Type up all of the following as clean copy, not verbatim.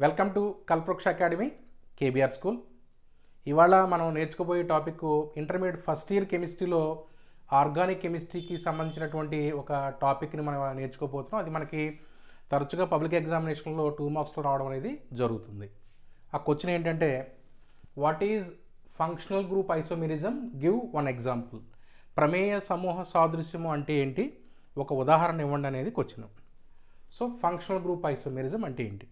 Welcome to Kalpavriksha academy KBR school. ఇవాళ మనం నేర్చుకోబోయే టాపిక్ ఇంటర్మీడియట్ ఫస్ట్ ఇయర్ కెమిస్ట్రీలో ఆర్గానిక్ కెమిస్ట్రీకి సంబంధించినటువంటి ఒక టాపిక్ని మనం నేర్చుకోబోతున్నాం. అది మనకి తరచుగా పబ్లిక్ ఎగ్జామినేషన్లో 2 మార్క్స్లో రావడం అనేది జరుగుతుంది. ఆ క్వశ్చన్ ఏంటంటే, what is functional group isomerism, give one example. ప్రమేయ సమూహ సాదృశ్యము అంటే ఏంటి, ఒక ఉదాహరణ ఇవ్వండి అనేది question. So functional group isomerism అంటే ఏంటి?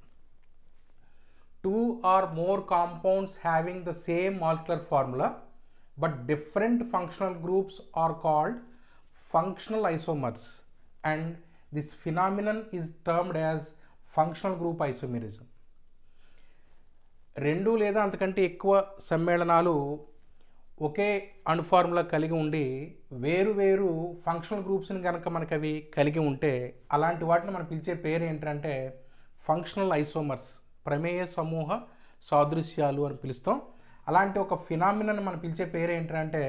2 or more compounds having the same molecular formula but different functional groups are called functional isomers, and this phenomenon is termed as functional group isomerism. 2 లేదా అంతకంటే ఎక్కువ సమ్మేళనాలు ఒకే అణుఫార్ములా కలిగి ఉండి వేరు ఫంక్షనల్ గ్రూప్స్ని కనుక మనకు అవి కలిగి ఉంటే అలాంటి వాటిని మనం పిలిచే పేరు ఏంటంటే ఫంక్షనల్ ఐసోమర్స్, ప్రమేయ సమూహ సాదృశ్యాలు అని పిలుస్తాం. అలాంటి ఒక ఫినామినన్ మనం పిలిచే పేరు ఏంటంటే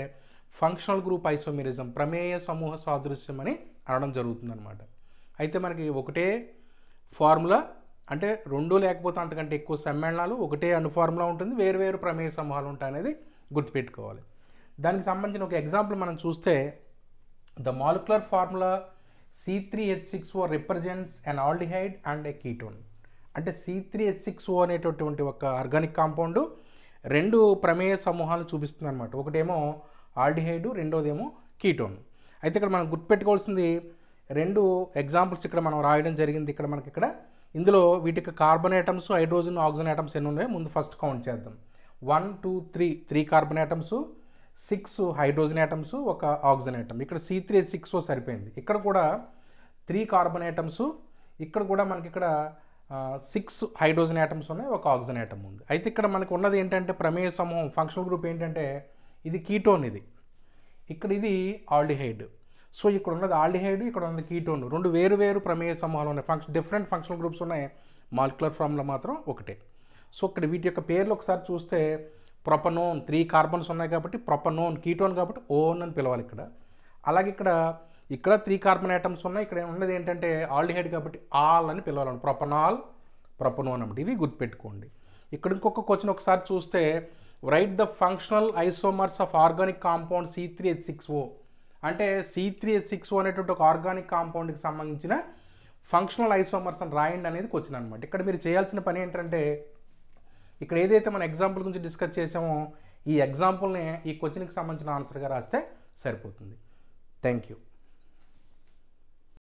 ఫంక్షనల్ గ్రూప్ ఐసోమెరిజం, ప్రమేయ సమూహ సాదృశ్యం అని అనడం జరుగుతుందన్నమాట. అయితే మనకి ఒకటే ఫార్ములా అంటే 2 లేకపోతే అంతకంటే ఎక్కువ సమ్మేళనాలు ఒకటే అణుఫార్ములా ఉంటుంది, వేరు ప్రమేయ సమూహాలు ఉంటాయి అనేది గుర్తుపెట్టుకోవాలి. దానికి సంబంధించిన ఒక ఎగ్జాంపుల్ మనం చూస్తే, the molecular formula C3H6O represents an aldehyde and a ketone. అంటే C3H6O అనేటటువంటి ఒక ఆర్గానిక్ కాంపౌండ్ 2 ప్రమేయ సమూహాలను చూపిస్తుంది అనమాట. ఒకటేమో ఆల్డిహైడ్, రెండోదేమో కీటోన్. అయితే ఇక్కడ మనం గుర్తుపెట్టుకోవాల్సింది 2 ఎగ్జాంపుల్స్ ఇక్కడ మనం రాయడం జరిగింది. ఇక్కడ ఇందులో వీటికి carbon items, hydrogen, oxygen items ఎన్ని ఉన్నాయో ముందు ఫస్ట్ కౌంట్ చేద్దాం. 1 2 3 carbon items, 6 hydrogen items, 1 oxygen item. ఇక్కడ C3H6O సరిపోయింది. ఇక్కడ కూడా 3 కార్బన్ ఐటమ్స్, ఇక్కడ కూడా మనకి ఇక్కడ 6 హైడ్రోజన్ ఐటమ్స్ ఉన్నాయి, 1 ఆక్సిజన్ ఐటమ్ ఉంది. అయితే ఇక్కడ మనకు ఉన్నది ఏంటంటే ప్రమేయ సమూహం, ఫంక్షనల్ గ్రూప్ ఏంటంటే ఇది కీటోన్, ఇది ఆల్డిహైడ్. సో ఇక్కడ ఉన్నది ఆల్డిహైడ్, ఇక్కడ ఉన్నది కీటోన్. 2 వేరు ప్రమేయ సమూహాలు ఉన్నాయి, డిఫరెంట్ ఫంక్షనల్ గ్రూప్స్ ఉన్నాయి, మాలిక్యులర్ ఫార్ములా మాత్రం ఒకటే. సో ఇక్కడ వీటి యొక్క పేర్లు ఒకసారి చూస్తే, ప్రొపనోన్ 3 కార్బన్స్ ఉన్నాయి కాబట్టి ప్రొపనోన్, కీటోన్ కాబట్టి ఓన్ అని పిలవాలి ఇక్కడ. అలాగే ఇక్కడ 3 కార్బన్ ఐటమ్స్ ఉన్నాయి, ఇక్కడ ఉన్నది ఏంటంటే ఆల్డిహైడ్ కాబట్టి ఆల్ అని పిలవాలి, ప్రొపనాల్, ప్రొపనోన్ అంటే. ఇవి గుర్తుపెట్టుకోండి. ఇక్కడ ఇంకొక క్వశ్చన్ ఒకసారి చూస్తే, right the functional isomers of organic compound C3H6O. అంటే C3H6O అనేటువంటి ఒక ఆర్గానిక్ కాంపౌండ్కి సంబంధించిన ఫంక్షనల్ ఐసోమర్స్ అని రాయండి అనేది క్వశ్చన్ అనమాట. ఇక్కడ మీరు చేయాల్సిన పని ఏంటంటే, ఇక్కడ ఏదైతే మన ఎగ్జాంపుల్ గురించి డిస్కస్ చేసామో ఈ ఎగ్జాంపుల్ని ఈ క్వశ్చన్కి సంబంధించిన ఆన్సర్గా రాస్తే సరిపోతుంది. Thank you.